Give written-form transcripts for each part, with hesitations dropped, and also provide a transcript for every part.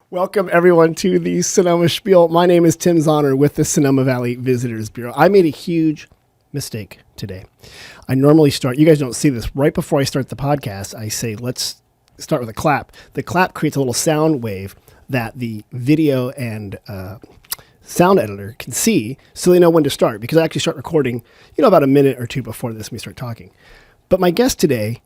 Welcome, everyone, to the Sonoma Spiel. My name is Tim Zahner with the Sonoma Valley Visitors Bureau. I made a huge mistake today. I normally start, you guys don't see this, right before I start the podcast, I say, let's start with a clap. The clap creates a little sound wave that the video and sound editor can see so they know when to start, because I actually start recording, about a minute or two before this, we start talking. But my guest today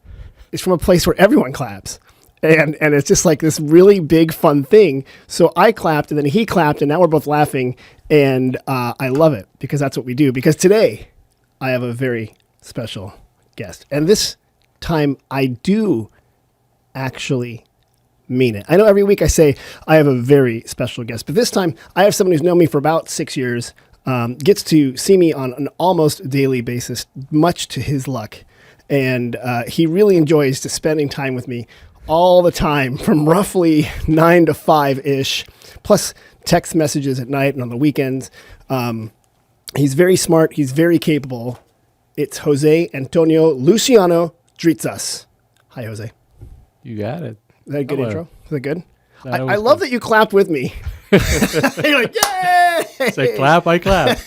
is from a place where everyone claps. And it's just like this really big fun thing. So I clapped and then he clapped and now we're both laughing. And I love it because that's what we do. Because today I have a very special guest. And this time I do actually mean it. I know every week I say I have a very special guest. But this time I have someone who's known me for about 6 years, gets to see me on an almost daily basis, much to his luck. And he really enjoys just spending time with me all the time from roughly 9 to 5-ish, plus text messages at night and on the weekends. He's very smart. He's very capable. It's Jose Antonio Luciano Dritzas. Hi, Jose. You got it. Is that a good intro? Is that good? I love that you clapped with me. You're like, yay! It's like clap, I clap.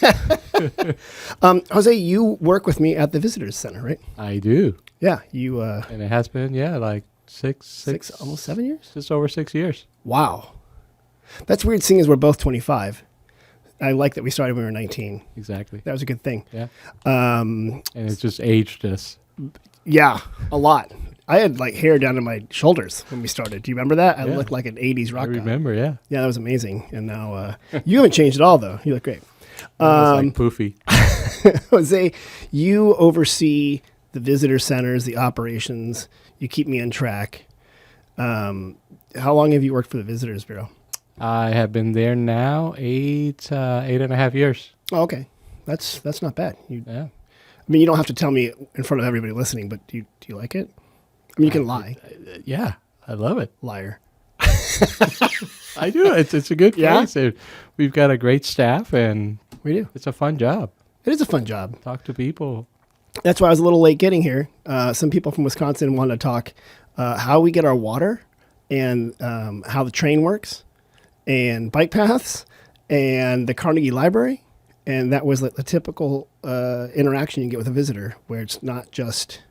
Jose, you work with me at the Visitors Center, right? I do. Yeah. You. And it has been, like six, almost 7 years? Just over 6 years. Wow. That's weird seeing as we're both 25. I like that we started when we were 19. Exactly. That was a good thing. Yeah. And it's just aged us. Yeah, a lot. I had like hair down to my shoulders when we started. Do you remember that? I looked like an 80s rock guy. I remember, yeah. Yeah, that was amazing. And now you haven't changed at all, though. You look great. It's like poofy. Jose, you oversee the visitor centers, the operations. You keep me on track. How long have you worked for the Visitors Bureau? I have been there now 8.5 years. Oh, okay. That's not bad. Yeah. I mean, you don't have to tell me in front of everybody listening, but do you like it? I mean, you can lie. Yeah, I love it. Liar. I do. It's a good place. Yeah? We've got a great staff, and we do. It's a fun job. It is a fun job. Talk to people. That's why I was a little late getting here. Some people from Wisconsin wanted to talk how we get our water and how the train works and bike paths and the Carnegie Library. And that was like the typical interaction you get with a visitor, where it's not just,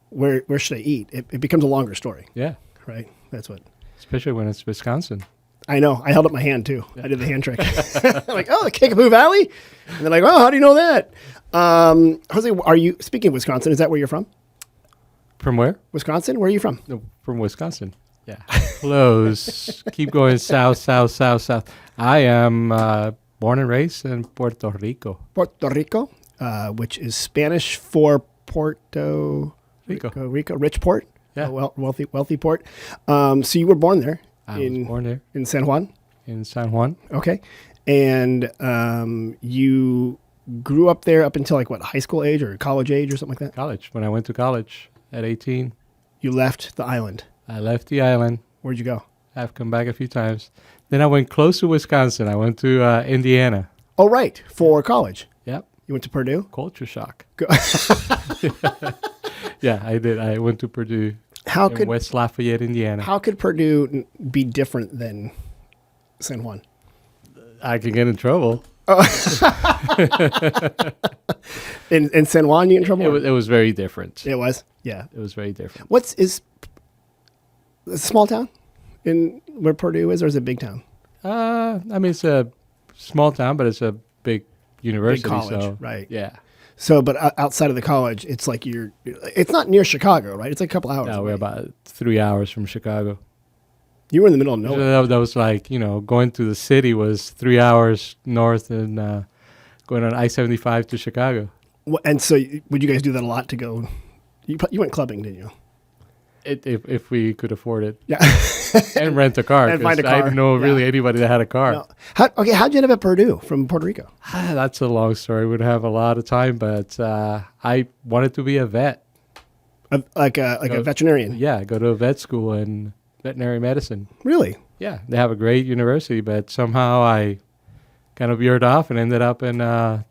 where should I eat? It becomes a longer story. Yeah. Right? That's what. Especially when it's Wisconsin. I know. I held up my hand, too. Yeah. I did the hand trick. I'm like, oh, the Kickapoo Valley? And they're like, oh, how do you know that? Jose, speaking of Wisconsin, is that where you're from? From where? Wisconsin? Where are you from? No, from Wisconsin. Yeah. Close. Keep going south, south, south, south. I am born and raised in Puerto Rico. Puerto Rico, which is Spanish for Puerto Rico, rich port. Yeah. Wealthy port. So you were born there. I was born there. In San Juan? In San Juan. Okay. And you grew up there up until high school age or college age or something like that? College. When I went to college at 18. You left the island? I left the island. Where'd you go? I've come back a few times. Then I went close to Wisconsin. I went to Indiana. Oh, right. For college? Yep. You went to Purdue? Culture shock. Yeah, I did. I went to Purdue in West Lafayette, Indiana. How could Purdue be different than San Juan? I could get in trouble. In San Juan, you in trouble? It was very different. It was? Yeah. It was very different. Is a small town in where Purdue is, or is it a big town? I mean, it's a small town, but it's a big university. Big college, so, right. Yeah. So, but outside of the college, it's like it's not near Chicago, right? It's like a couple hours. No, we're about 3 hours from Chicago. You were in the middle of nowhere. So that was like, going to the city was 3 hours north and going on I-75 to Chicago. And so would you guys do that a lot to go? You went clubbing, didn't you? If we could afford it. Yeah. And rent a car. And find a car. I didn't know really anybody that had a car. No. How'd you end up at Purdue from Puerto Rico? That's a long story. We'd have a lot of time, but I wanted to be a vet. Like a veterinarian? Yeah, go to a vet school in veterinary medicine. Really? Yeah, they have a great university, but somehow I kind of veered off and ended up in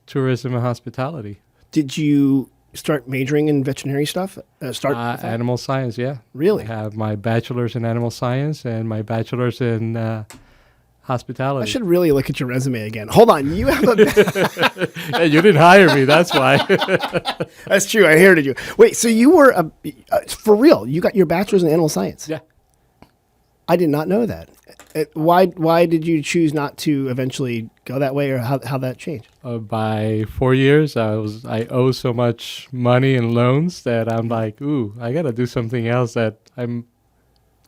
tourism and hospitality. Did you start majoring in veterinary stuff? Animal science, yeah. Really? I have my bachelor's in animal science and my bachelor's in hospitality. I should really look at your resume again. Hold on, you have a. Yeah, you didn't hire me, that's why. That's true. I inherited you. Wait, so you were for real? You got your bachelor's in animal science? Yeah. I did not know that. Why did you choose not to eventually go that way, or how that changed? By 4 years, I owe so much money and loans that I'm like, ooh, I got to do something else that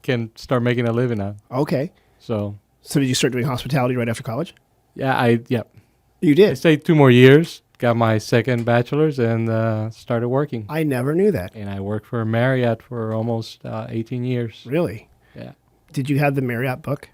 can start making a living on. Okay. So did you start doing hospitality right after college? Yeah, You I did? stayed 2 more years, got my second bachelor's, and started working. I never knew that. And I worked for Marriott for almost 18 years. Really? Yeah. Did you have the Marriott book?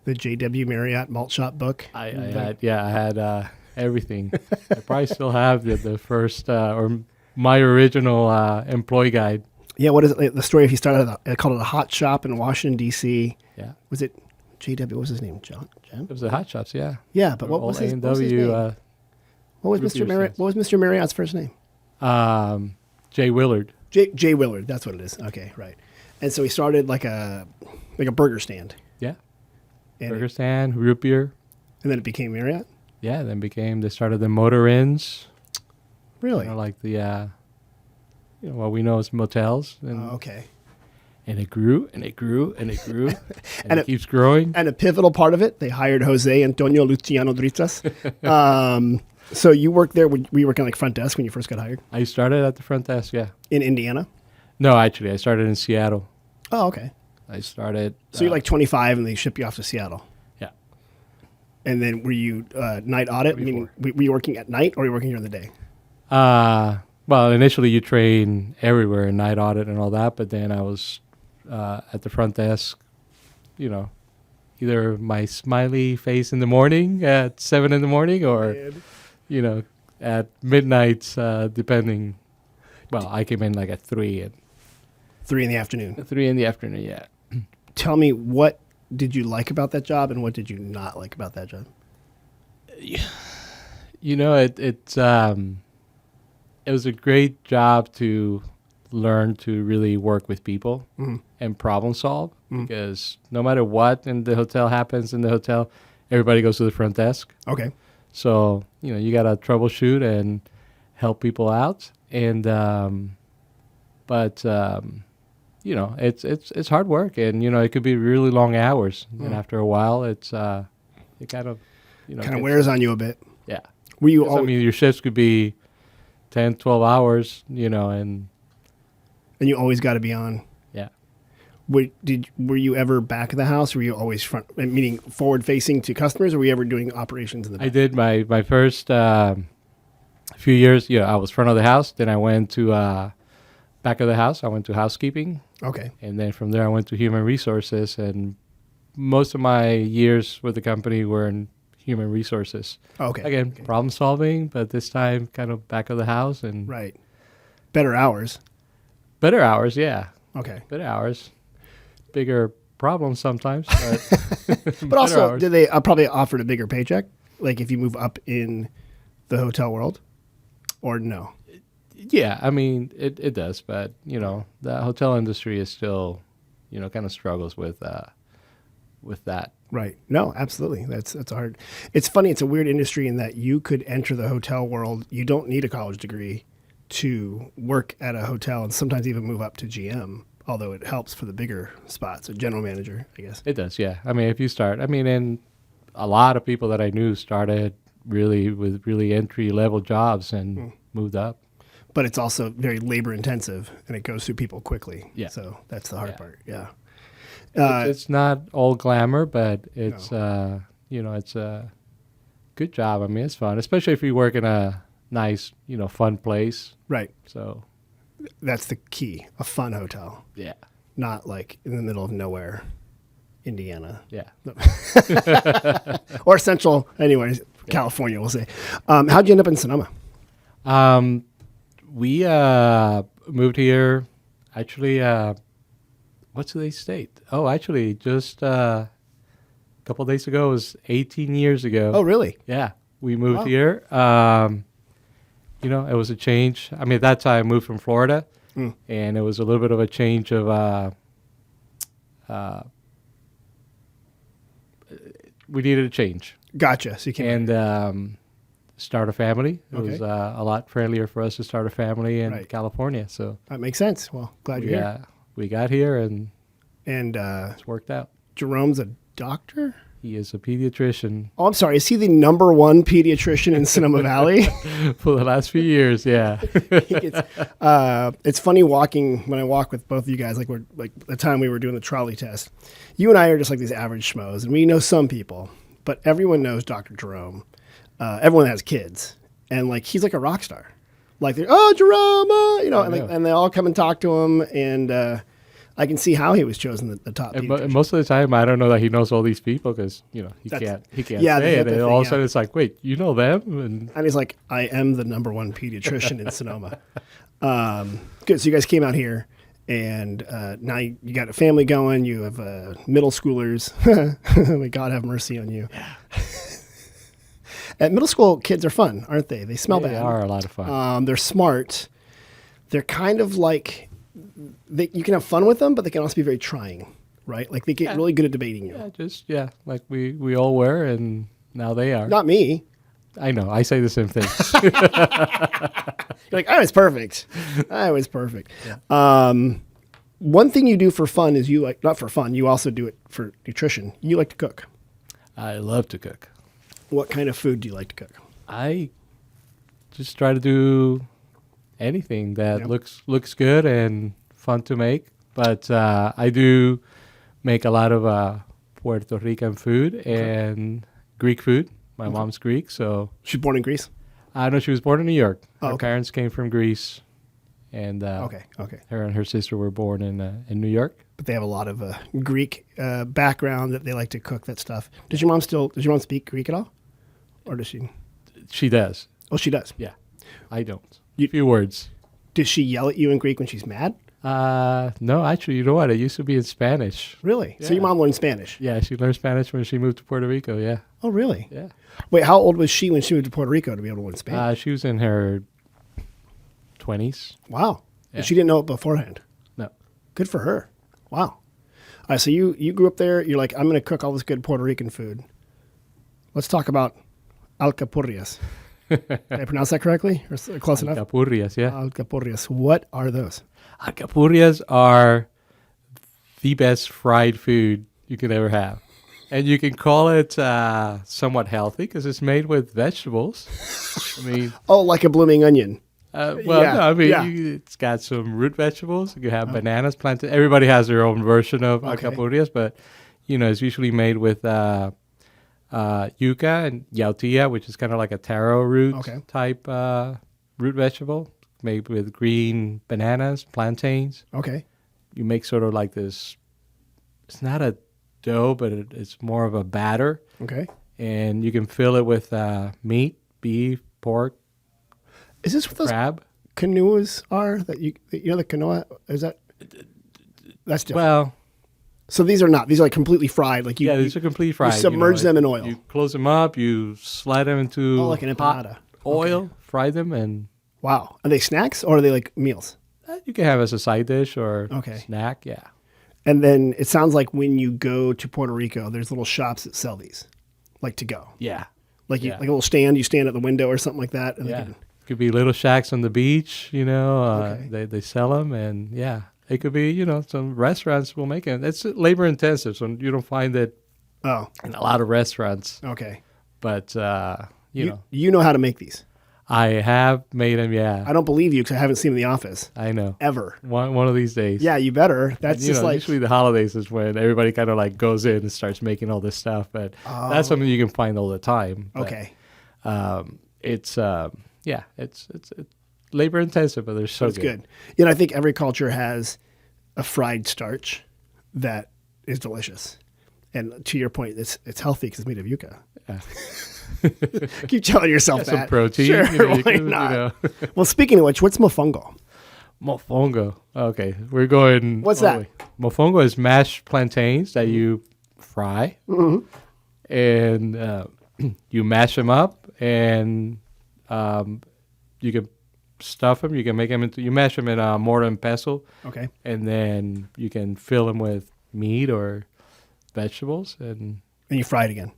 The J.W. Marriott Malt Shop book? I had everything. I probably still have the first, or my original employee guide. Yeah, what is it? The story if you started, I called it a hot shop in Washington, D.C. Yeah. Was it J.W.? What was his name? Jen? It was the hot shops, yeah. Yeah, but what was his name? What was Mr. Marriott? What was Mr. Marriott's first name? Jay Willard. Jay Willard. That's what it is. Okay, right. And so he started like a burger stand. Yeah. And Burger stand, root beer. And then it became Marriott? Yeah, then they started the motor inns. Really? Like the, what we know as motels. And, okay. And it grew, and it grew, and it grew, and it keeps growing. And a pivotal part of it, they hired Jose Antonio Luciano Dritas. So you worked there, were you working like front desk when you first got hired? I started at the front desk, yeah. In Indiana? No, actually, I started in Seattle. Oh, okay. I started... So you're like 25 and they ship you off to Seattle? Yeah. And then were you night audit? Meaning, were you working at night or were you working during the day? Well, initially you train everywhere in night audit and all that, but then I was at the front desk, either my smiley face in the morning at 7 in the morning or, at midnight, depending. Well, I came in like at 3. 3 in the afternoon? 3 in the afternoon, yeah. Tell me, what did you like about that job and what did you not like about that job? It was a great job to learn to really work with people and problem solve because no matter what in the hotel happens in the hotel, everybody goes to the front desk. Okay. So, you got to troubleshoot and help people out. And, it's hard work and, it could be really long hours. And after a while, it kind of, wears on you a bit. Yeah. Were you your shifts could be 10, 12 hours, and you always got to be on. Yeah. Were you ever back of the house? Or were you always front, meaning forward facing to customers, or were you ever doing operations in the back? I did my first few years. I was front of the house. Then I went to back of the house. I went to housekeeping. Okay. And then from there I went to human resources. And most of my years with the company were in human resources. Okay. Again, problem solving, but this time kind of back of the house and right. Better hours. Better hours, yeah. Okay. Better hours. Bigger problems sometimes, but also hours. Did they probably offered a bigger paycheck? Like if you move up in the hotel world, or no? Yeah, I mean it does, but the hotel industry is still, kind of struggles with that. Right. No, absolutely. That's hard. It's funny. It's a weird industry in that you could enter the hotel world. You don't need a college degree to work at a hotel and sometimes even move up to GM, although it helps for the bigger spots, a general manager, I guess. It does, yeah. I mean, if you start, and a lot of people that I knew started with really entry-level jobs and moved up. But it's also very labor-intensive, and it goes through people quickly. Yeah. So that's the hard part, yeah. It's not all glamour, but it's, it's a good job. I mean, it's fun, especially if you work in a nice, fun place. Right. So that's the key, a fun hotel. Yeah. Not like in the middle of nowhere, Indiana. Yeah. Or central, anyways, California, we'll say. How'd you end up in Sonoma? We moved here, actually, what's today's date? Oh, actually, just a couple of days ago. It was 18 years ago. Oh, really? Yeah. We moved here. you know, it was a change. I mean, at that time I moved from Florida, and it was a little bit of a change of we needed a change. Gotcha. So you came and start a family. It was a lot friendlier for us to start a family in California. So that makes sense. Well, glad you're here. We got here and it's worked out. Jerome's a doctor? He is a pediatrician. Oh, I'm sorry. Is he the number one pediatrician in Sonoma Valley? For the last few years, yeah. It's funny when I walk with both of you guys, like the time we were doing the trolley test. You and I are just like these average schmoes, and we know some people, but everyone knows Dr. Jerome. Everyone has kids, and like he's like a rock star. Like they're, oh, Jerome, you know, and they all come and talk to him, and I can see how he was chosen the top. And most of the time, I don't know that he knows all these people because you know he can't say it. And all of a sudden, it's like, wait, you know them? And he's like, I am the number one pediatrician in Sonoma. Good. So you guys came out here, and now you got a family going. You have middle schoolers. May God have mercy on you. Yeah. At middle school, kids are fun, aren't they? They smell bad. They are a lot of fun. They're smart. They're kind of like. You can have fun with them, but they can also be very trying, right? Like they get really good at debating you. Yeah, like we all were, and now they are. Not me. I know. I say the same thing. You're like, I was perfect. I was perfect. Yeah. One thing you do for fun is not for fun, you also do it for nutrition. You like to cook. I love to cook. What kind of food do you like to cook? I just try to do anything that looks good and fun to make. But I do make a lot of Puerto Rican food and Greek food. My mom's Greek, so... She's born in Greece? No, she was born in New York. Her parents came from Greece, and her and her sister were born in New York. But they have a lot of Greek background that they like to cook that stuff. Does your mom speak Greek at all? Or does she? She does. Oh, she does? Yeah. I don't. A few words. Does she yell at you in Greek when she's mad? No, actually, you know what? It used to be in Spanish. Really? Yeah. So your mom learned Spanish? Yeah, she learned Spanish when she moved to Puerto Rico, yeah. Oh, really? Yeah. Wait, how old was she when she moved to Puerto Rico to be able to learn Spanish? She was in her 20s. Wow. Yeah. She didn't know it beforehand? No. Good for her. Wow. All right, so you grew up there. You're like, I'm going to cook all this good Puerto Rican food. Let's talk about alcapurrias. Did I pronounce that correctly? Or close enough? Alcapurrias, yeah. Alcapurrias. What are those? Alcapurrias are the best fried food you could ever have. And you can call it somewhat healthy because it's made with vegetables. I mean... Oh, like a blooming onion. It's got some root vegetables. You have bananas, planted. Everybody has their own version of alcapurrias, but, you know, it's usually made with... yuca and yautía, which is kind of like a taro root type root vegetable, made with green bananas, plantains. Okay. You make sort of like this, it's not a dough, but it's more of a batter. Okay. And you can fill it with meat, beef, pork. Is this what crab? Those canoas are? You know the canoa? Is that? That's different. Well... So these are not. These are like completely fried. Like these are completely fried. You submerge them in oil. You close them up. You slide them into like an empanada. Oil. Fry them and. Wow. Are they snacks or are they like meals? You can have as a side dish or snack. Yeah. And then it sounds like when you go to Puerto Rico, there's little shops that sell these, like to go. Yeah. Like like a little stand. You stand at the window or something like that. And it could be little shacks on the beach. You know, they sell them and It could be, you know, some restaurants will make it. It's labor intensive, so you don't find it in a lot of restaurants. Okay. But, you know. You know how to make these? I have made them, yeah. I don't believe you because I haven't seen them in the office. I know. Ever. One of these days. Yeah, you better. That's just like... Usually the holidays is when everybody kind of like goes in and starts making all this stuff. But that's something you can find all the time. But, okay. It's labor intensive, but they're so good. You know, I think every culture has a fried starch that is delicious. And to your point, it's healthy because it's made of yuca. Yeah. Keep telling yourself that. Some protein. Sure, you know, why not? Well, speaking of which, what's mofongo? Mofongo. Okay, we're going... What's that? Mofongo is mashed plantains that you fry. Mm-hmm. And you mash them up and... you can stuff them. You can make them into, you mash them in a mortar and pestle. Okay. And then you can fill them with meat or vegetables. And you fry it again.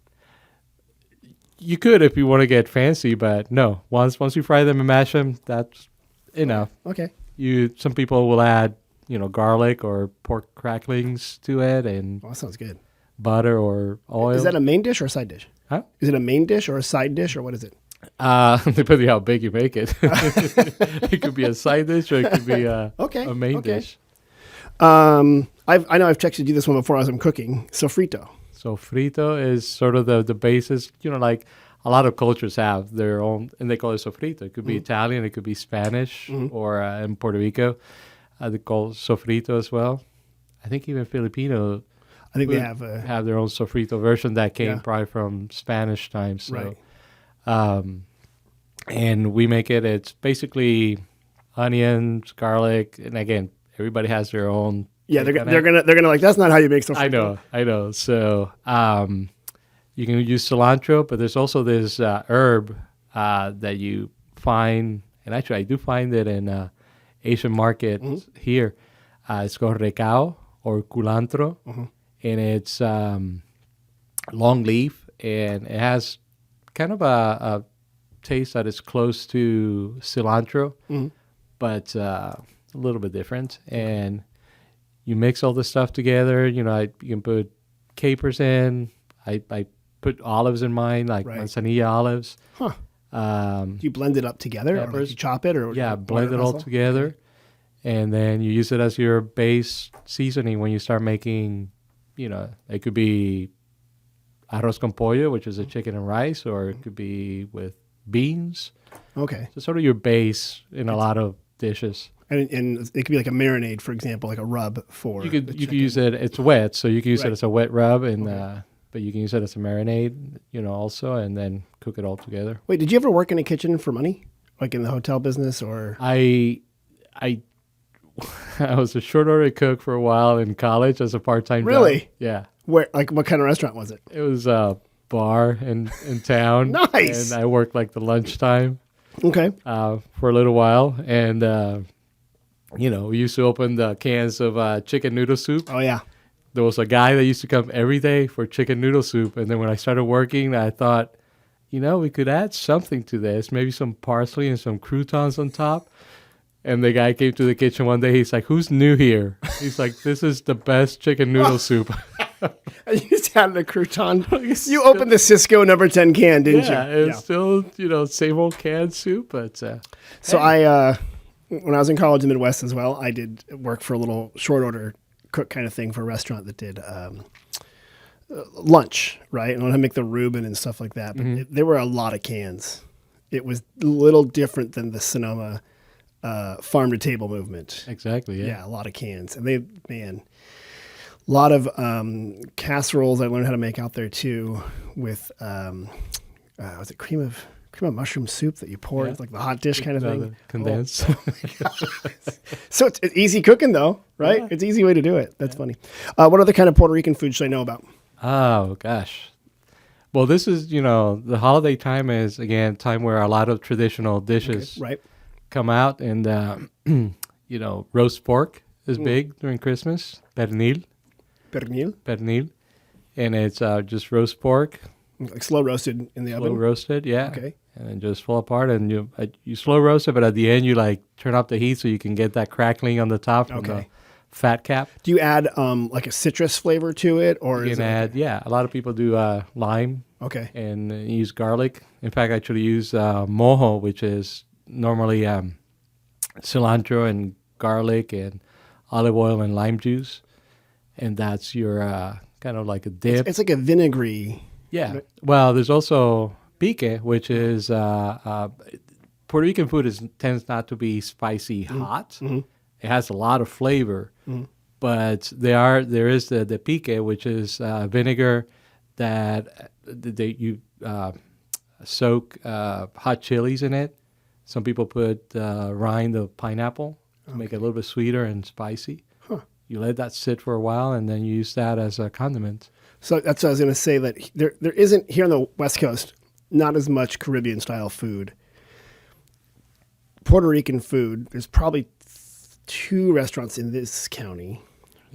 you could if you want to get fancy, but no. Once you fry them and mash them, that's enough. Okay. Some people will add, garlic or pork cracklings to it and Well, that sounds good. butter or oil. Is that a main dish or a side dish? Huh? Is it a main dish or a side dish or what is it? Depending how big you make it. It could be a side dish or it could be a main dish. I know I've texted you this one before as I'm cooking. Sofrito. Sofrito is sort of the basis, like a lot of cultures have their own, and they call it sofrito. It could be Italian, it could be Spanish, or in Puerto Rico, they call it sofrito as well. I think even Filipino they have their own sofrito version that came probably from Spanish times. So. Right. And we make it, it's basically onions, garlic, and again, everybody has their own. Yeah, they're gonna like, that's not how you make sofrito. I know. So you can use cilantro, but there's also this herb that you find, and actually I do find it in Asian market here. It's called recao or culantro, and it's long leaf, and it has kind of a taste that is close to cilantro, but a little bit different. And you mix all the stuff together. You can put capers in. I put olives in mine, like manzanilla olives. Huh. Do you blend it up together, or like you chop it, or blend it all together, and then you use it as your base seasoning when you start making. It could be arroz con pollo, which is a chicken and rice, or it could be with beans. Okay. So sort of your base in a lot of dishes. And it could be like a marinade, for example, like a rub for you could use it. It's wet, so you can use it as a wet rub, and but you can use it as a marinade, also, and then cook it all together. Wait, did you ever work in a kitchen for money, like in the hotel business, or? I was a short order cook for a while in college as a part-time job. Really? Yeah. Where, like, what kind of restaurant was it? It was a bar in town. Nice. And I worked like the lunchtime. Okay. For a little while, and we used to open the cans of chicken noodle soup. Oh yeah. There was a guy that used to come every day for chicken noodle soup, and then when I started working, I thought, we could add something to this, maybe some parsley and some croutons on top. And the guy came to the kitchen one day. He's like, "Who's new here?" He's like, "This is the best chicken noodle soup." And you just added a crouton. You opened the Cisco number 10 can, didn't you? Yeah, it's still, same old canned soup. But so when I was in college in the Midwest as well, I did work for a little short order cook kind of thing for a restaurant that did lunch, right? And I make the Reuben and stuff like that. But there were a lot of cans. It was a little different than the Sonoma farm to table movement. Exactly. Yeah. Yeah, a lot of cans, and a lot of casseroles I learned how to make out there too. With was it cream of mushroom soup that you pour? It's like the hot dish kind of thing. Condensed. Oh my God. So it's easy cooking though, right? Yeah. It's an easy way to do it. That's funny. What other kind of Puerto Rican food should I know about? Oh gosh. Well, this is the holiday time is again time where a lot of traditional dishes come out, and roast pork is big during Christmas. Pernil, and it's just roast pork, like slow roasted in the oven. Slow roasted, yeah. Okay, and then just fall apart, and you slow roast it, but at the end you turn up the heat so you can get that crackling on the top from the fat cap. Do you add like a citrus flavor to it, or you can add? Yeah, a lot of people do lime. Okay, and use garlic. In fact, I actually use mojo, which is normally cilantro and garlic and olive oil and lime juice, and that's your kind of like a dip. It's like a vinegary. Yeah. Right? Well, there's also pique, which is Puerto Rican food tends not to be spicy hot. It has a lot of flavor, but there is the pique, which is vinegar that you soak hot chilies in it. Some people put rind of pineapple to make it a little bit sweeter and spicy. Huh. You let that sit for a while, and then you use that as a condiment. So that's what I was going to say, that there isn't, here on the West Coast, not as much Caribbean-style food. Puerto Rican food, there's probably 2 restaurants in this county.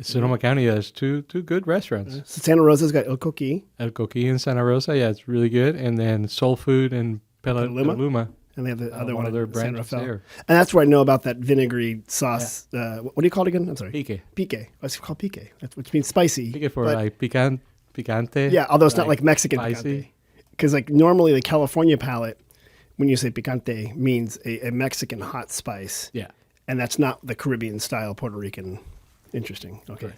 Sonoma County has two good restaurants. So Santa Rosa's got El Coqui. El Coqui in Santa Rosa, yeah, it's really good. And then Soul Food in Petaluma. And they have the other one of their in San branches Rafael. there. And that's where I know about that vinegary sauce. What do you call it again? I'm sorry. Pique. Pique. What's it called? Pique, which means spicy. Pique for but- like picante. Yeah, although it's not like Mexican spicy. picante. Because like normally the California palate, when you say picante, means a Mexican hot spice. Yeah. And that's not the Caribbean style Puerto Rican. Interesting. Okay. Right.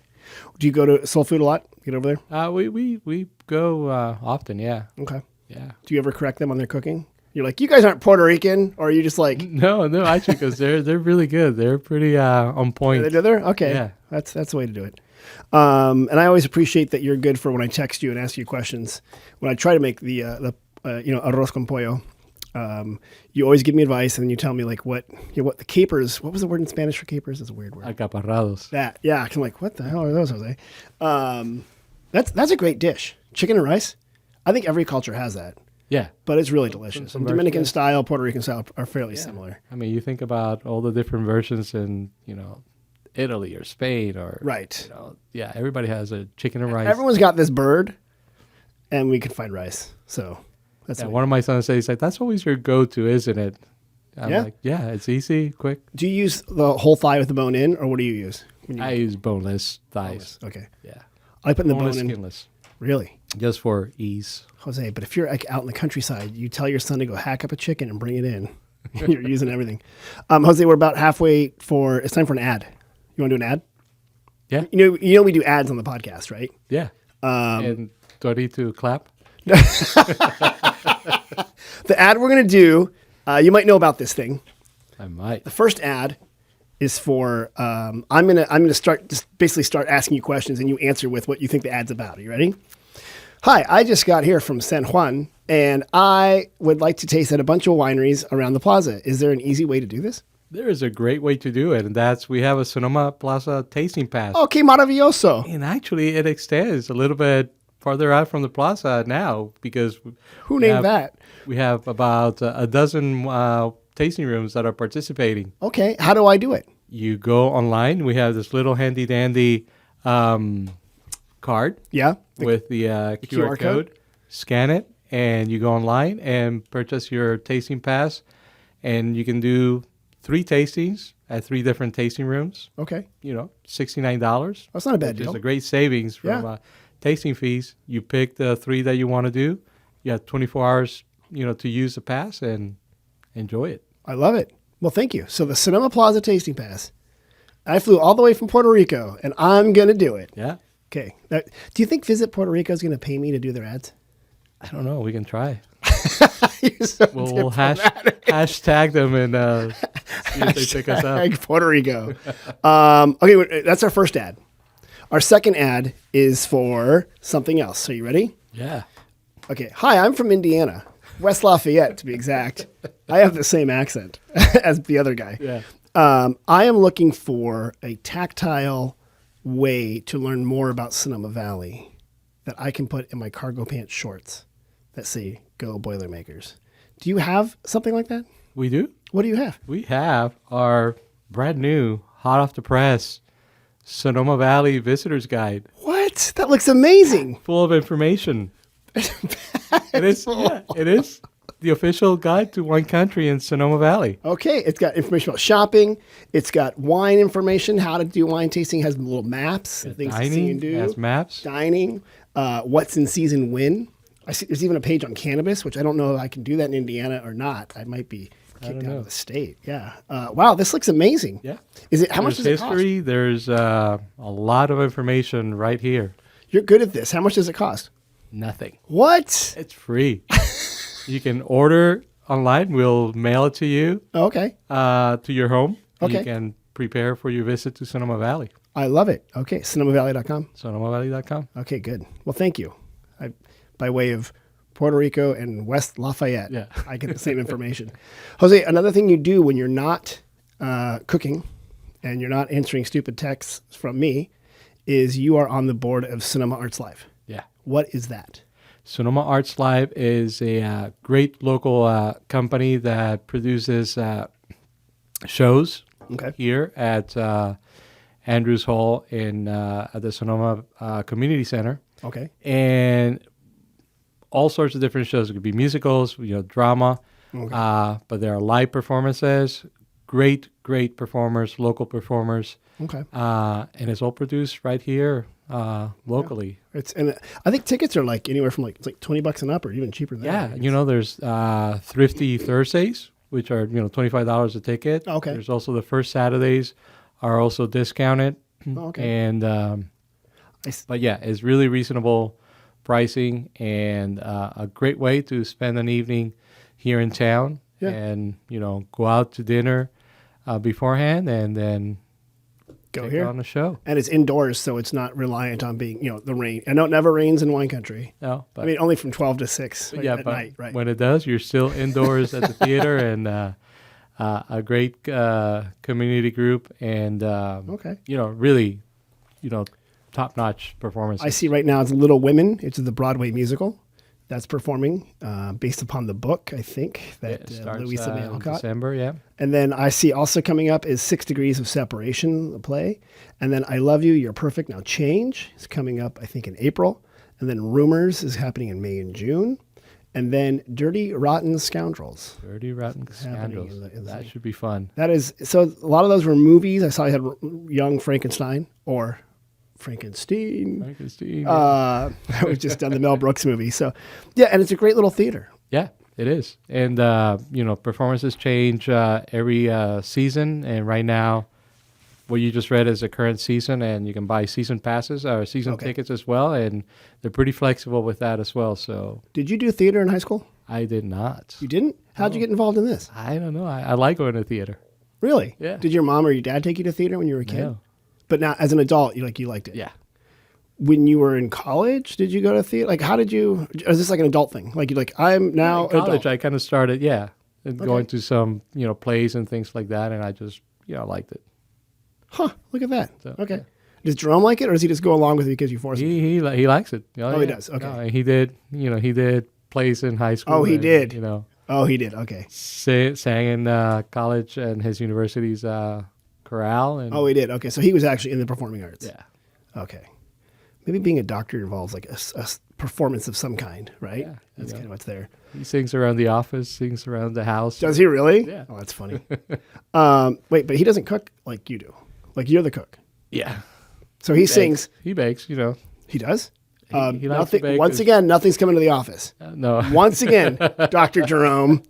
Do you go to Soul Food a lot? Get over there? We go often, yeah. Okay. Yeah. Do you ever correct them on their cooking? You're like, you guys aren't Puerto Rican, or are you just like, No, actually, because they're really good. They're pretty on point. they do there? Okay. Yeah. That's the way to do it. And I always appreciate that you're good for when I text you and ask you questions. When I try to make the arroz con pollo, you always give me advice, and then you tell me like what the capers. What was the word in Spanish for capers? It's a weird word. Alcaparrados. That, yeah. I'm like, what the hell are those, Jose? That's a great dish. Chicken and rice. I think every culture has that, Yeah. but it's really delicious. Some And Dominican versions. style, Puerto Rican style are fairly similar. I mean, you think about all the different versions in, Italy or Spain or Right. everybody has a chicken and rice. Everyone's got this bird, and we can find rice. So that's Yeah, it. one of my sons says like that's always your go-to, isn't it? I'm Yeah. like, yeah, it's easy, quick. Do you use the whole thigh with the bone in, or what do you use? When you I use boneless thighs. Okay. Yeah, I put in the boneless, bone in. skinless, Really? just for ease. Jose, but if you're like out in the countryside, you tell your son to go hack up a chicken and bring it in. You're using everything. Jose, we're about halfway it's time for an ad. You want to do an ad? Yeah, You know we do ads on the podcast, right? yeah. And do I need to clap? The ad we're going to do, you might know about this thing. I might. The first ad is for I'm gonna start asking you questions, and you answer with what you think the ad's about. Are you ready? Hi, I just got here from San Juan, and I would like to taste at a bunch of wineries around the plaza. Is there an easy way to do this? There is a great way to do it, and that's we have a Sonoma Plaza tasting pass. Okay, maravilloso. And actually, it extends a little bit farther out from the plaza now because Who named that? we have about a dozen tasting rooms that are participating. Okay, how do I do it? You go online. We have this little handy dandy card Yeah. with the QR code. Scan it, and you go online and purchase your tasting pass, and you can do 3 tastings at 3 different tasting rooms. Okay, $69. that's not a bad Which is deal. a great savings from Yeah. tasting fees. You pick the 3 that you want to do. You have 24 hours, to use the pass and enjoy it. I love it. Well, thank you. So the Sonoma Plaza tasting pass. I flew all the way from Puerto Rico, and I'm gonna do it. Yeah. Okay. Now, do you think Visit Puerto Rico is gonna pay me to do their ads? I don't know. We can try. You're so We'll diplomatic. hashtag them and see if they pick us up. Hashtag Puerto Rico. Okay, that's our first ad. Our second ad is for something else. Are you ready? Yeah. Okay. Hi, I'm from Indiana, West Lafayette to be exact. I have the same accent as the other guy. Yeah. I am looking for a tactile way to learn more about Sonoma Valley that I can put in my cargo pants shorts that say "Go Boilermakers." Do you have something like that? We do. What do you have? We have our brand new, hot off the press, Sonoma Valley Visitor's Guide, What? That looks amazing. full of information. It is. Yeah, it is the official guide to wine country in Sonoma Valley. Okay, it's got information about shopping. It's got wine information, how to do wine tasting. It has little maps and things to see Dining and do. has maps. Dining, what's in season when. I see there's even a page on cannabis, which I don't know if I can do that in Indiana or not. I might be kicked out of the state. Yeah. Wow, this looks amazing. Yeah. Is it? How much There's does it cost? history. There's a lot of information right here. You're good at this. How much does it cost? Nothing. What? It's free. You can order online. We'll mail it to you Oh, okay. to your home. Okay. You can prepare for your visit to Sonoma Valley. I love it. Okay. SonomaValley.com. SonomaValley.com. Okay, good. Well, thank you. By way of Puerto Rico and West Lafayette, Yeah. I get the same information. Jose, another thing you do when you're not cooking and you're not answering stupid texts from me is you are on the board of Sonoma Arts Live. Yeah. What is that? Sonoma Arts Live is a great local company that produces shows Okay. here at Andrews Hall at the Sonoma Community Center. Okay. And all sorts of different shows. It could be musicals, drama, but there are live performances, great performers, local performers. Okay. And it's all produced right here locally. Yeah. And I think tickets are like anywhere from like $20 and up, or even cheaper than that. Yeah, there's Thrifty Thursdays, which are $25 a ticket. Okay. There's also the first Saturdays are also discounted. Oh, okay. And but yeah, it's really reasonable pricing and a great way to spend an evening here in town. Yeah. And go out to dinner beforehand and then Go take here on the show. And it's indoors, so it's not reliant on being the rain. I know it never rains in wine country. No, but I mean only from 12 to 6 yeah, at but night, right? when it does, you're still indoors at the theater, and a great community group, and Okay. really, top-notch performances. I see right now it's Little Women. It's the Broadway musical that's performing based upon the book, I think, that It starts Louisa May in Alcott. December, yeah. And then I see also coming up is 6 Degrees of Separation, the play. And then I Love You, You're Perfect, Now Change is coming up, I think, in April. And then Rumors is happening in May and June. And then Dirty Rotten Scoundrels. Dirty Rotten Scandals. That should be fun. That is, so a lot of those were movies. I saw you had Young Frankenstein or Frankenstein. We've just done the Mel Brooks movie. So, yeah, and it's a great little theater. Yeah, it is. And, performances change every season. And right now, what you just read is the current season, and you can buy season passes or season tickets as well. And they're pretty flexible with that as well. So, did you do theater in high school? I did not. You didn't? How'd you get involved in this? I don't know. I like going to theater. Really? Yeah. Did your mom or your dad take you to theater when you were a kid? No. But now, as an adult, you liked it. Yeah. When you were in college, did you go to theater? Like, how did you? Is this like an adult thing? Like, you're like, I'm now in college. adult. I kind of started, going to some plays and things like that, and I just liked it. Huh? Look at that. So, Okay. yeah. Does Jerome like it, or does he just go along with it because you force him? He likes it. Oh, he does. Okay. No, he did plays in high school. Oh, he did. Oh, he did. Okay. Sang in college and his university's chorale. And, Oh, he did. Okay, so he was actually in the performing arts. yeah. Okay. Maybe being a doctor involves like a performance of some kind, right? Yeah, That's kind of what's there. He sings around the office, sings around the house. Does he really? Yeah. Oh, that's funny. Wait, but he doesn't cook like you do. Like you're the cook. Yeah. So he sings. He bakes, He does? He likes to Nothing, bake. once again, nothing's coming to the office. No. Once again, Dr. Jerome.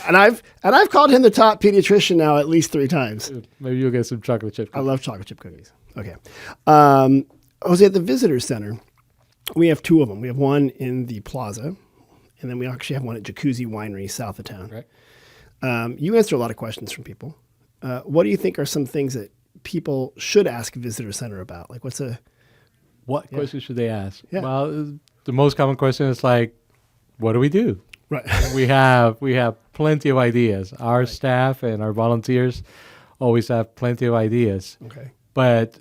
And I've called him the top pediatrician now at least 3 times. Maybe you'll get some chocolate chip I cookies. love chocolate chip cookies. Okay. Jose, at the visitor center, we have 2 of them. We have one in the plaza, and then we actually have one at Jacuzzi Winery south of town. Right. You answer a lot of questions from people. What do you think are some things that people should ask visitor center about? Like What questions should they ask? Yeah. Well, the most common question is like, what do we do? right? We have plenty of ideas. Our staff and our volunteers always have plenty of ideas. Okay. But,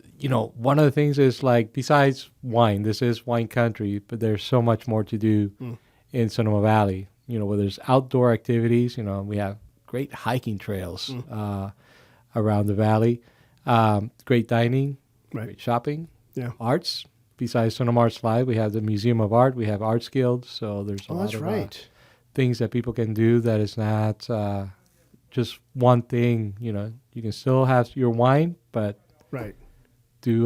one of the things is like, besides wine, this is wine country, but there's so much more to do in Sonoma Valley, where there's outdoor activities. We have great hiking trails around the valley, great dining, Right. great shopping, Yeah. arts. Besides Sonoma Arts Live, we have the Museum of Art, we have Arts Guild, so there's a Oh, lot that's of right. things that people can do that is not just one thing. You can still have your wine, but Right. do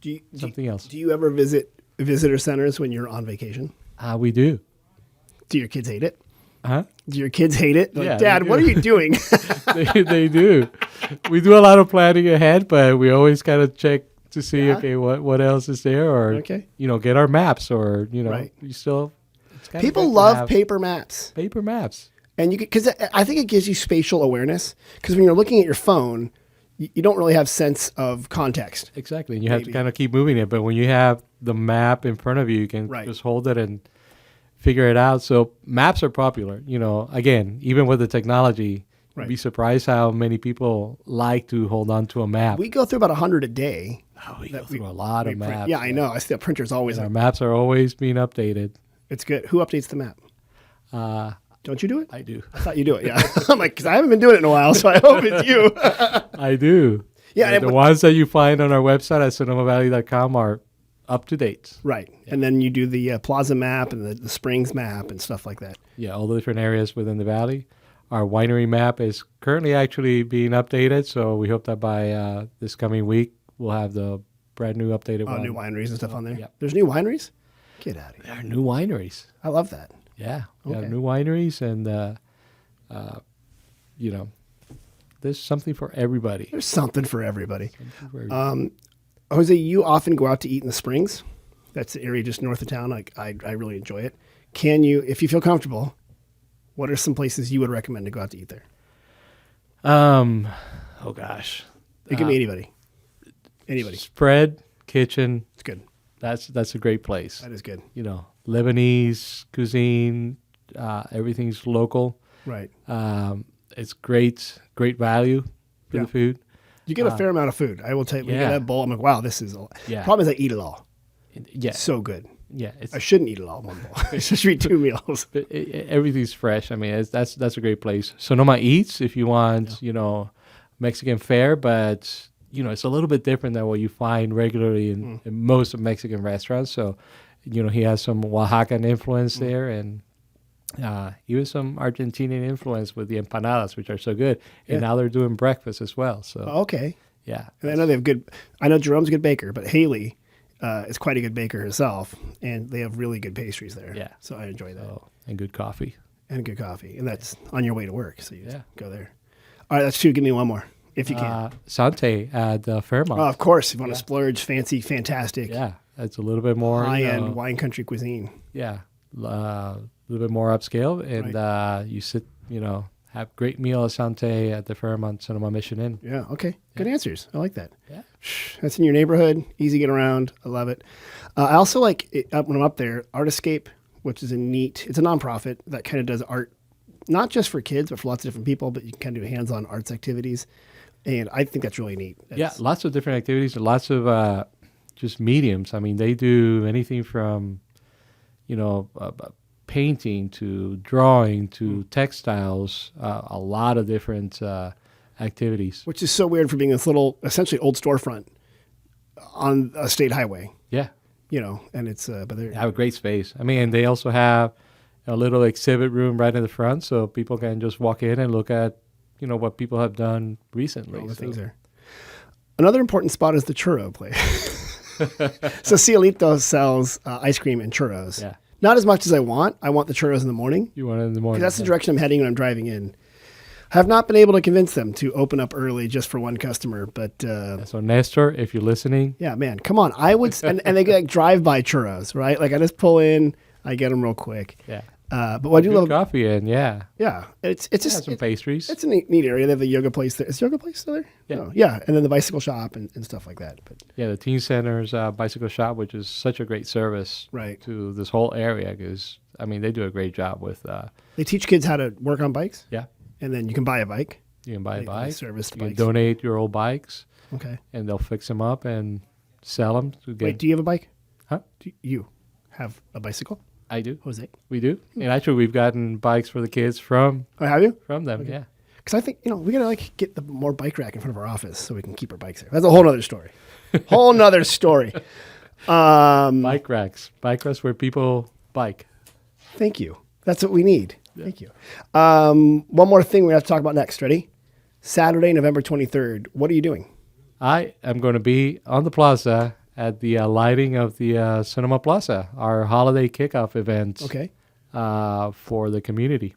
Do something else. Do you ever visit visitor centers when you're on vacation? We do. Do your kids hate it? Huh? Do your kids hate it? They're Yeah, like, they Dad, do. what are you doing? they do. We do a lot of planning ahead, but we always kind of check to see, Yeah. okay, what else is there, or Okay. get our maps, or Right. you still. It's kinda People good to love have paper maps. paper maps. And because I think it gives you spatial awareness. Because when you're looking at your phone, you don't really have sense of context. Exactly, and you have to Maybe. kind of keep moving it. But when you have the map in front of you, you can Right. just hold it and figure it out. So maps are popular. Again, even with the technology, Right. you'd be surprised how many people like to hold on to a map. We go through about 100 a day. We that go through a lot of we print. maps. Yeah, I know. I see the printer's always Our up. maps are always being updated. It's good. Who updates the map? Don't you do it? I do. I thought you do it. Yeah. I'm like, because I haven't been doing it in a while, so I hope it's you. I do. Yeah, The ones that you find on our website at sonomavalley.com are up to date. Right. Yeah. And then you do the Plaza map and the Springs map and stuff like that. Yeah, all the different areas within the valley. Our winery map is currently actually being updated, so we hope that by this coming week we'll have the brand new updated one. New wineries and stuff on there. Yeah. There's new wineries? Get out of here. There are new wineries. I love that. Yeah, we Okay. have new wineries, and there's something for everybody. There's something for everybody. Something for everybody. Jose, you often go out to eat in the Springs. That's the area just north of town. I really enjoy it. Can you, if you feel comfortable, what are some places you would recommend to go out to eat there? Oh gosh, It can be anybody. Anybody. Spread Kitchen. It's good. That's a great place. That is good. Lebanese cuisine. Everything's local. Right. It's great value for the food. You get a fair amount of food. I will tell you. When you get that bowl, I'm like, wow, this is. Yeah. Problem is, I eat it all. Yeah. So good. Yeah. I shouldn't eat it all in one bowl. I should eat 2 meals. Everything's fresh. I mean, that's a great place. Sonoma Eats, if you want, Mexican fare, but it's a little bit different than what you find regularly in most of Mexican restaurants. So, he has some Oaxacan influence there, and even some Argentinian influence with the empanadas, which are so good. And now they're doing breakfast as well. So Okay. yeah, And I know they have good. I know Jerome's a good baker, but Haley is quite a good baker herself, and they have really good pastries there. Yeah. So I enjoy that. and good coffee. And good coffee, and that's on your way to work, so you just Yeah. go there. All right, that's 2. Give me one more, if you can. Sante at Fairmont. Oh, of course, if you want to splurge, fancy, fantastic, Yeah, it's a little bit more high-end wine country cuisine. Yeah, a little bit more upscale, and you sit, have great meal at Sante at the Fairmont Sonoma Mission Inn. Yeah, okay. Good answers. I like that. Yeah. That's in your neighborhood, easy to get around. I love it. I also like, when I'm up there, Art Escape, which is it's a nonprofit that kind of does art, not just for kids, but for lots of different people, but you can kind of do hands-on arts activities. And I think that's really neat. Lots of different activities, lots of just mediums. I mean, they do anything from, painting to drawing to textiles, a lot of different activities. Which is so weird for being this little, essentially old storefront on a state highway. Yeah. And it's, but They have a great space. I mean, they also have a little exhibit room right in the front, so people can just walk in and look at, what people have done recently. all the things there. Another important spot is the churro place. So Cielito sells ice cream and churros. Yeah. Not as much as I want. I want the churros in the morning. You want it in the morning. That's the direction I'm heading when I'm driving in. Have not been able to convince them to open up early just for one customer, but So Nestor, if you're listening, yeah, man, come on. I would, and they get like drive-by churros, right? Like I just pull in, I get them real quick. yeah, But what I do good love, coffee and yeah, it's just some pastries. it's a neat area. They have the yoga place there. Is yoga place still there? Yeah. No. Yeah, and then the bicycle shop and stuff like that. But Yeah, the teen center's bicycle shop, which is such a great service Right. to this whole area, because they do a great job with. they teach kids how to work on bikes, Yeah, and then you can buy a bike. you can buy a They bike. service the You can bikes. donate your old bikes, Okay. and they'll fix them up and sell them to get. Wait, do you have a bike? Huh? Do you have a bicycle, I do. Jose? We do, and actually, we've gotten bikes for the kids from Oh, have you? them. Yeah. Because I think, we got to get the more bike rack in front of our office so we can keep our bikes there. That's a whole nother story. Whole nother story. Bike racks where people bike. Thank you. That's what we need. Yeah. Thank you. One more thing we have to talk about next. Ready? Saturday, November 23rd. What are you doing? I am going to be on the plaza at the lighting of the Sonoma Plaza, our holiday kickoff event. Okay. For the community.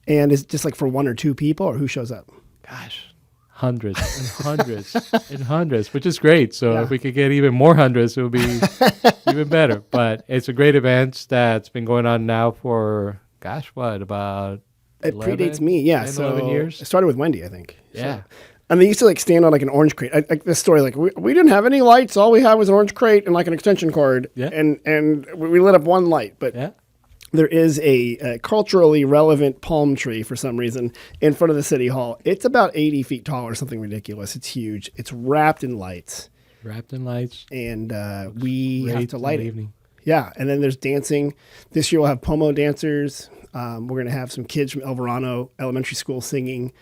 And is it just like for 1 or 2 people, or who shows up? Gosh, hundreds and hundreds and hundreds, which is great. So Yeah. if we could get even more hundreds, it would be even better. But it's a great event that's been going on now for, about It 11, predates me. Yeah. 10, So 11 years. it started with Wendy, I think. Yeah. So, and they used to stand on like an orange crate. Like this story, like we didn't have any lights. All we had was an orange crate and like an extension cord. Yeah. And we lit up one light, but Yeah. there is a culturally relevant palm tree for some reason in front of the city hall. It's about 80 feet tall or something ridiculous. It's huge. It's wrapped in lights, Wrapped in lights. and we have Great to light in the it. evening. Yeah, and then there's dancing. This year we'll have Pomo Dancers. We're going to have some kids from El Verano Elementary School singing.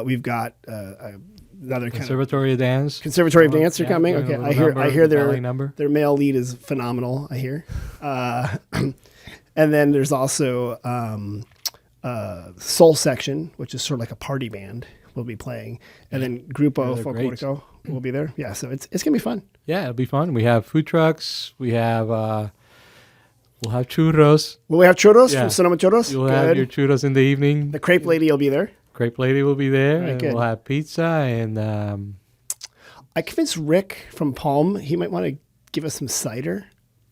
We've got another Conservatory of Dance. Conservatory of Dance are coming. doing a Okay, little I hear ballet number. their male lead is phenomenal. I hear, and then there's also Soul Section, which is sort of like a party band, will be playing, and then Grupo they're great. Folklorico will be there. Yeah, so it's gonna be fun. Yeah, it'll be fun. We have food trucks. We have we'll have churros. Will we have churros Yeah. from Sonoma Churros? You'll have your churros in the evening. The crepe lady will be there. Crepe lady will be there, Right, and good. we'll have pizza and I convinced Rick from Palm he might want to give us some cider.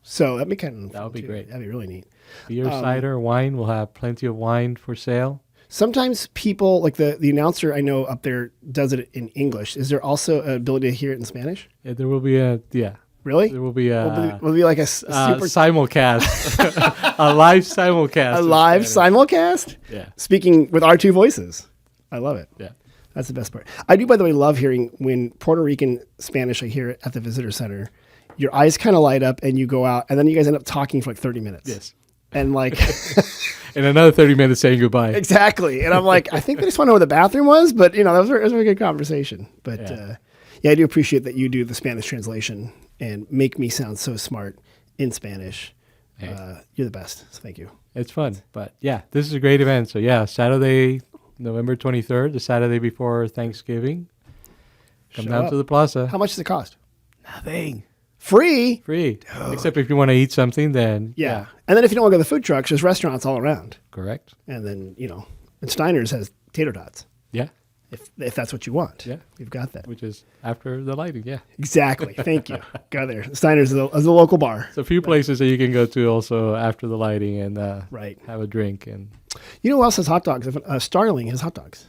So that'd be kind of That would be great. That'd be really neat. beer, cider, wine. We'll have plenty of wine for sale. Sometimes people, like the announcer I know up there, does it in English. Is there also an ability to hear it in Spanish? Yeah, there will be Really? there will be a Will it be like a super simulcast, a live simulcast, a live in Spanish. simulcast? Yeah, Speaking with our two voices. I love it. yeah. That's the best part. I do, by the way, love hearing when Puerto Rican Spanish I hear it at the visitor center. Your eyes kind of light up and you go out, and then you guys end up talking for like 30 minutes. Yes. And like, In another 30 minutes saying goodbye. exactly. And I'm like, I think they just want to know where the bathroom was, but that was a very good conversation. But yeah, I do appreciate that you do the Spanish translation and make me sound so smart in Spanish. Hey. You're the best. So thank you. It's fun. But yeah, this is a great event. So yeah, Saturday, November 23rd, the Saturday before Thanksgiving. Come Show down up. to the plaza. How much does it cost? Nothing. Free. Free. Except if you want to eat something, then Yeah. And then if you don't want to go to the food trucks, there's restaurants all around. Correct. And then, and Steiner's has tater tots. Yeah. If that's what you want. Yeah. We've got that. Which is after the lighting. Yeah. Exactly. Thank you. Go there. Steiner's is a local bar. There's a few places that you can go to also after the lighting and Right. have a drink. And You know who else has hot dogs? Starling has hot dogs.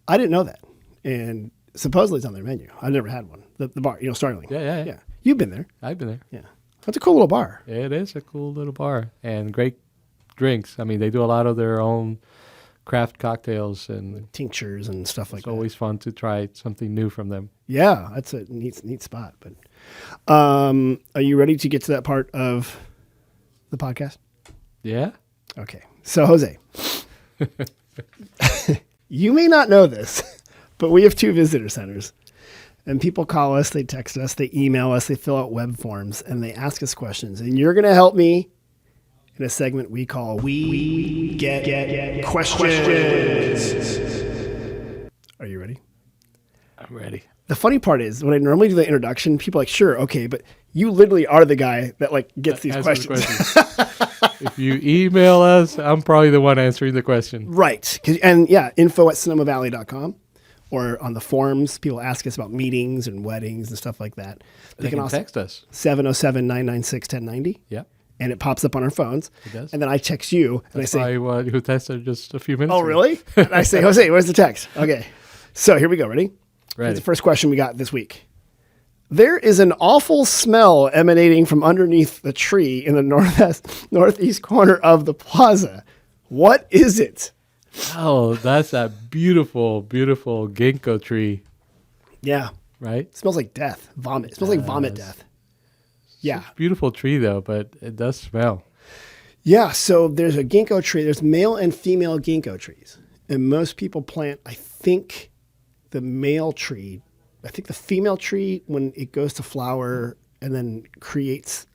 I didn't know that. And supposedly it's on their menu. I've never had one. The bar, Starling. Yeah. You've been there. I've been there. Yeah. That's a cool little bar. It is a cool little bar and great drinks. I mean, they do a lot of their own craft cocktails, and Tinctures and stuff like it's that. always fun to try something new from them. Yeah, that's a neat spot. But are you ready to get to that part of the podcast? Yeah. Okay. So, Jose, you may not know this, but we have 2 visitor centers. And people call us, they text us, they email us, they fill out web forms, and they ask us questions. And you're going to help me in a segment we call We Get Questions. Are you ready? I'm ready. The funny part is, when I normally do the introduction, people are like, sure, okay, but you literally are the guy that gets these Answer the questions. If you email us, I'm probably the one answering the question. Right. info@sonomavalley.com. Or on the forums, people ask us about meetings and weddings and stuff like that. They can also text us. 707-996-1090. Yeah. And it pops up on our phones. It does. And then I text you and That's I say, who texted just a few minutes oh, ago. really? And I say, Jose, where's the text? Okay. So here we go. Ready? Ready. Here's the first question we got this week. There is an awful smell emanating from underneath the tree in the northeast corner of the plaza. What is it? Oh, that's a beautiful, beautiful ginkgo tree, Yeah. right? It smells like death. Vomit. It smells like vomit death. Yeah. Beautiful tree, though, but it does smell. Yeah, so there's a ginkgo tree. There's male and female ginkgo trees. And most people plant, I think, the female tree, when it goes to flower and then creates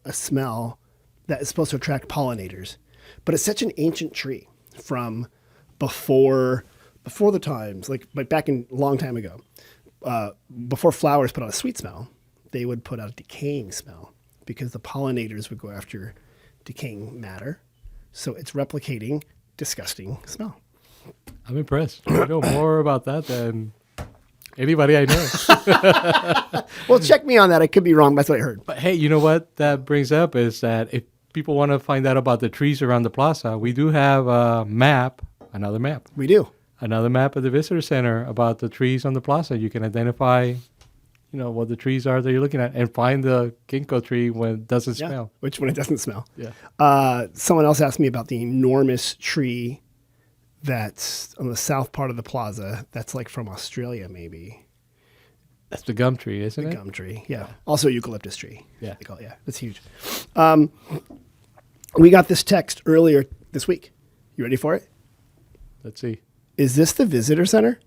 a smell that is supposed to attract pollinators. But it's such an ancient tree from before the times, like back in a long time ago. Before flowers put out a sweet smell, they would put out a decaying smell because the pollinators would go after decaying matter. So it's replicating disgusting smell. I'm impressed. I know more about that than anybody I know. Well, check me on that. I could be wrong. That's what I heard. But hey, you know what that brings up is that if people want to find out about the trees around the plaza, we do have another map We do. at the visitor center about the trees on the plaza. You can identify, what the trees are that you're looking at and find the ginkgo tree when it doesn't smell. Which when it doesn't smell. Yeah. Someone else asked me about the enormous tree that's on the south part of the plaza. That's like from Australia, maybe. That's the gum tree, isn't The it? gum tree. Yeah. Also eucalyptus tree. Yeah. They call it. Yeah. That's huge. We got this text earlier this week. You ready for it? Let's see. Is this the visitor center?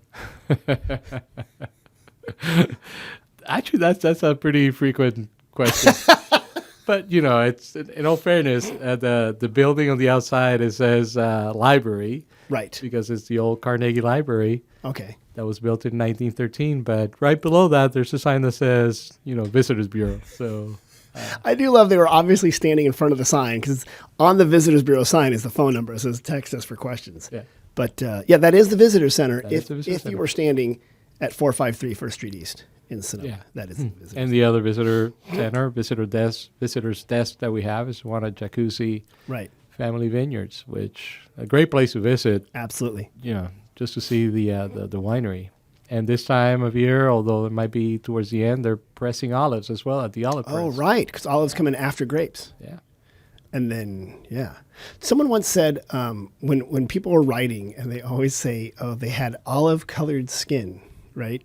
Actually, that's a pretty frequent question. But, it's in all fairness, the building on the outside, it says library. Right. Because it's the old Carnegie Library. Okay. That was built in 1913. But right below that, there's a sign that says, Visitors Bureau. So I do love they were obviously standing in front of the sign because on the Visitors Bureau sign is the phone number. It says text us for questions. Yeah. But that is the Visitor Center. That is the Visitor If Center. you were standing at 453 First Street East in Sonoma, that is the Visitor And the other visitor center, visitor's desk that we have is one at Jacuzzi Right. Family Vineyards, which a great place to visit, Absolutely. just to see the winery. And this time of year, although it might be towards the end, they're pressing olives as well at the olive press. Oh, right. Because olives come in after grapes. Yeah. And then, someone once said when people were writing, and they always say, "Oh, they had olive-colored skin," right?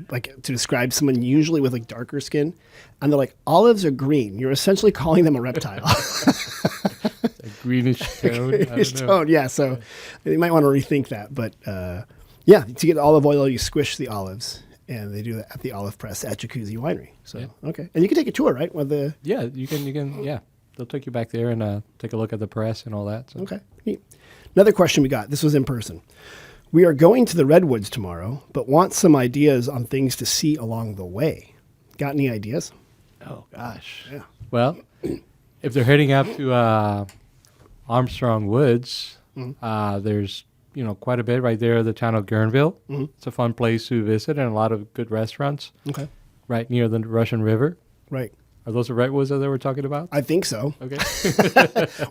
Like to describe someone usually with like darker skin, and they're like, "Olives are green." You're essentially calling them a reptile. A greenish tone. Greenish I don't know. tone, yeah. So you might want to rethink that. But to get olive oil, you squish the olives, and they do that at the olive press at Jacuzzi Winery. So okay, and you can take a tour, right? With the Yeah, you can. Yeah, they'll take you back there and take a look at the press and all that. So. Okay, neat. Another question we got. This was in person. We are going to the Redwoods tomorrow, but want some ideas on things to see along the way. Got any ideas? Oh gosh. Yeah. Well, if they're heading up to Armstrong Woods, there's quite a bit right there. The town of Guerneville. Mm-hmm. It's a fun place to visit and a lot of good restaurants. Okay. Right near the Russian River. Right. Are those the redwoods that they were talking about? I think so. Okay.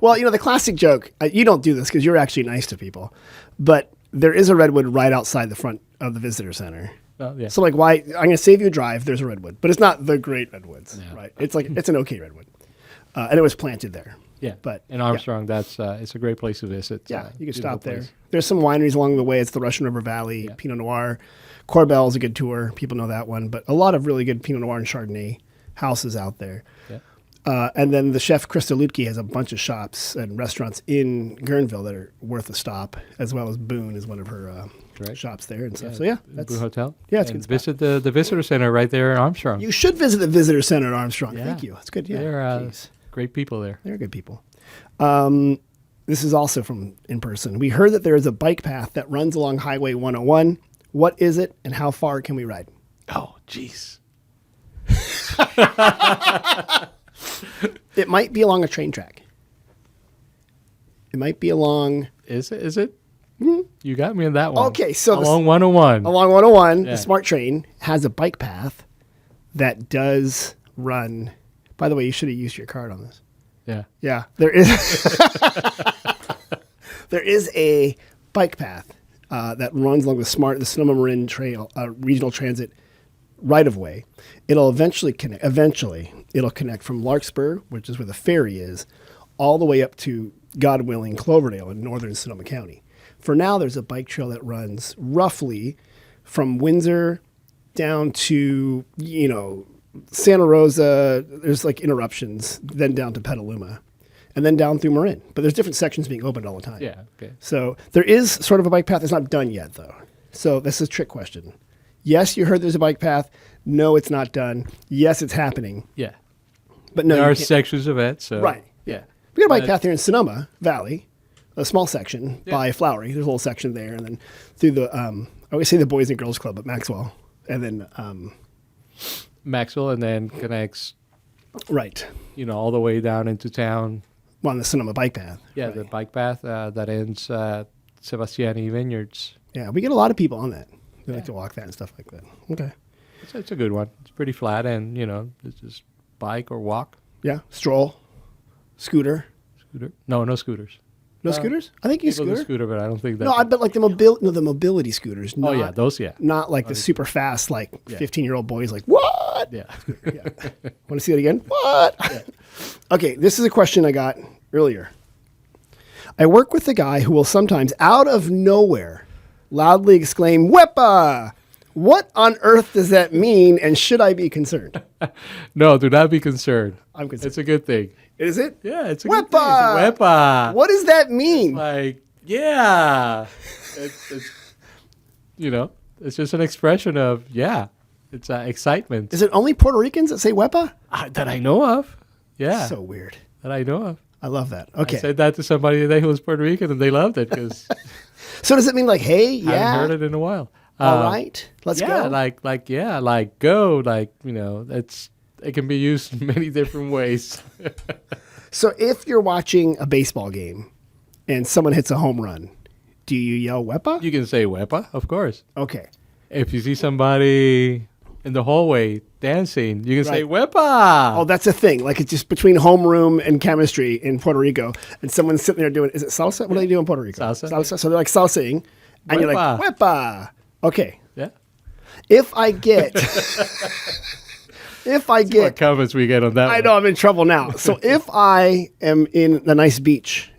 Well, the classic joke. You don't do this because you're actually nice to people, but there is a redwood right outside the front of the visitor center. Oh, yeah. So why? I'm going to save you a drive. There's a redwood, but it's not the great redwoods, right? It's it's an okay redwood, and it was planted there. Yeah, but in Armstrong, it's a great place to visit. Yeah, you can beautiful stop there. place. There's some wineries along the way. It's the Russian River Valley, Pinot Noir. Corbel is a good tour. People know that one, but a lot of really good Pinot Noir and Chardonnay houses out there. Yeah. And then the chef Krista Lutke has a bunch of shops and restaurants in Guerneville that are worth a stop, as well as Boone is one of her shops there and stuff. So Boone Hotel. Yeah, it's a and good spot. Visit the visitor center right there in Armstrong. You should visit the visitor center at Armstrong. Yeah. Thank you. That's good. Yeah, They're great people there. they're good people. This is also from in person. We heard that there is a bike path that runs along Highway 101. What is it, and how far can we ride? Oh, jeez. It might be along a train track. It might be along... Is it? You got me in that one. Okay, so along 101. Along 101, Yeah. the SMART train has a bike path that does run... By the way, you should have used your card on this. Yeah. Yeah, there is... there is a bike path that runs along the Sonoma Marin Trail, regional transit right-of-way. It'll eventually connect. It'll connect from Larkspur, which is where the ferry is, all the way up to, God willing, Cloverdale in northern Sonoma County. For now, there's a bike trail that runs roughly from Windsor down to, Santa Rosa. There's interruptions, then down to Petaluma, and then down through Marin. But there's different sections being opened all the time. Yeah. Okay. So there is sort of a bike path. It's not done yet, though. So this is a trick question. Yes, you heard there's a bike path. No, it's not done. Yes, it's happening. Yeah. But no, There you are can't- sections of it. So Right. Yeah. We got a bike But- path here in Sonoma Valley, a small section by Flowery. There's a little section there, and then through the I always say the Boys and Girls Club at Maxwell, and then Maxwell, and then connects, right all the way down into town. on the Sonoma bike path. Yeah, right. the bike path that ends at Sebastiani Vineyards. Yeah, we get a lot of people on that. They like to walk that and stuff like that. Okay. It's a good one. It's pretty flat, and it's just bike or walk. Yeah, stroll, scooter. Scooter? No scooters. No scooters? I think you People do scooter. scooter, but I don't think that. No, I bet like the mobility scooters. Oh Not, yeah, those yeah. Not like the super fast, like Yeah. 15-year-old boys. Like what? Yeah. Yeah. Want to see it again? What? Okay, this is a question I got earlier. I work with a guy who will sometimes, out of nowhere, loudly exclaim, "Wepa!" What on earth does that mean, and should I be concerned? No, do not be concerned. I'm concerned. It's a good thing. Is it? Yeah, it's a good Wepa! thing. It's a Wepa. What does that mean? Like Yeah. It's it's just an expression of, it's excitement. Is it only Puerto Ricans that say Wepa? That I know of. Yeah. So weird. That I know of. I love that. Okay. I said that to somebody today who was Puerto Rican, and they loved it because So does it mean like, hey, I yeah, haven't heard it in a while. all right, let's Yeah, go? like go, it can be used in many different ways. So if you're watching a baseball game and someone hits a home run, do you yell Wepa? You can say Wepa, of course. Okay. If you see somebody in the hallway dancing, you can say Right. Wepa. Oh, that's a thing. Like it's just between homeroom and chemistry in Puerto Rico, and someone's sitting there doing, is it salsa? What do they do in Puerto Rico? Salsa. Salsa. So they're like salsaing, and you're like, Wepa. Wepa. Okay. Yeah. If I get, What comments we get on that I one? know I'm in trouble now. So if I am in a nice beach,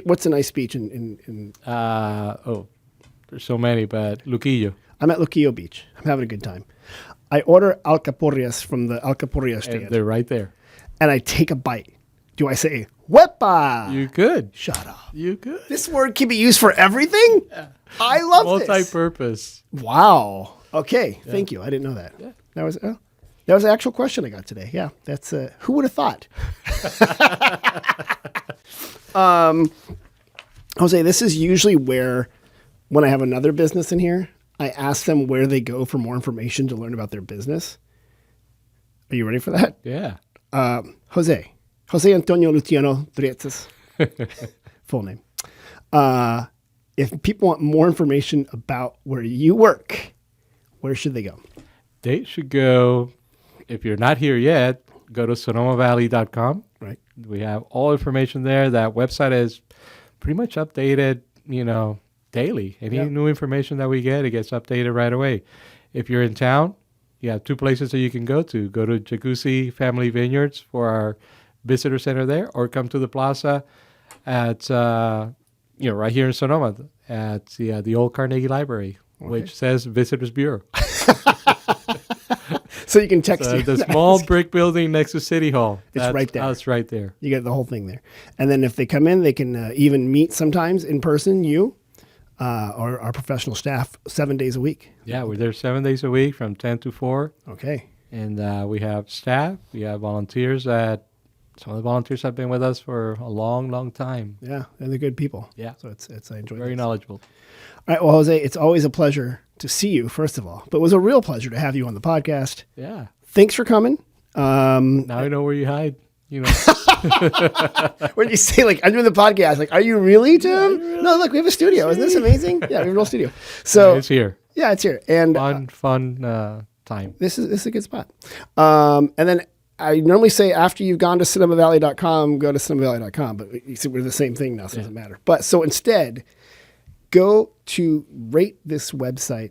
what's a nice beach in There's so many, but Luquillo. I'm at Luquillo Beach. I'm having a good time. I order alcapurrias from the alcapurria And stand, they're right there. and I take a bite. Do I say Wepa? You could. Shut up. You could. This word can be used for everything? I love this. Multi-purpose. Wow. Okay. Thank you. I didn't know that. Yeah. That was an actual question I got today. Yeah. That's who would have thought? Jose, this is usually where, when I have another business in here, I ask them where they go for more information to learn about their business. Are you ready for that? Yeah. Jose Antonio Luciano Drietzes, full name. If people want more information about where you work, where should they go? They should go, if you're not here yet, go to sonomavalley.com. Right. We have all information there. That website is pretty much updated, daily. Any new information that we get, it gets updated right away. If you're in town, you have two places that you can go to. Go to Jacuzzi Family Vineyards for our visitor center there, or come to the plaza at, right here in Sonoma at the old Carnegie Library, which says Visitors Bureau. So you can text you. The small brick building next to City Hall. It's right there. It's right there. You get the whole thing there. And then if they come in, they can even meet sometimes in person, or our professional staff 7 days a week. Yeah, we're there 7 days a week from 10 to 4. Okay. And we have staff. We have volunteers some of the volunteers have been with us for a long, long time. Yeah, and they're good people. Yeah. So it's I enjoy Very this. knowledgeable. All right, well, Jose, it's always a pleasure to see you, first of all. But it was a real pleasure to have you on the podcast. Yeah. Thanks for coming. Now I know where you hide. When you say, like, I'm doing the podcast, like, are you really, Tim? No, look, we have a studio. Isn't this amazing? Yeah, we have a real studio. So It's here. yeah, it's here. And Fun time. this is a good spot. And then I normally say after you've gone to sonomavalley.com, go to sonomavalley.com. But you see, we're the same thing now, so it doesn't matter. But so instead, go to rate this website,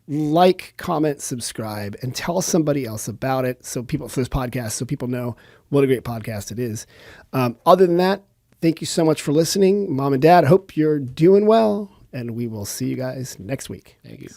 like, comment, subscribe, and tell somebody else about it. So people, for this podcast, so people know what a great podcast it is. Other than that, thank you so much for listening. Mom and Dad, I hope you're doing well, and we will see you guys next week. Thank you.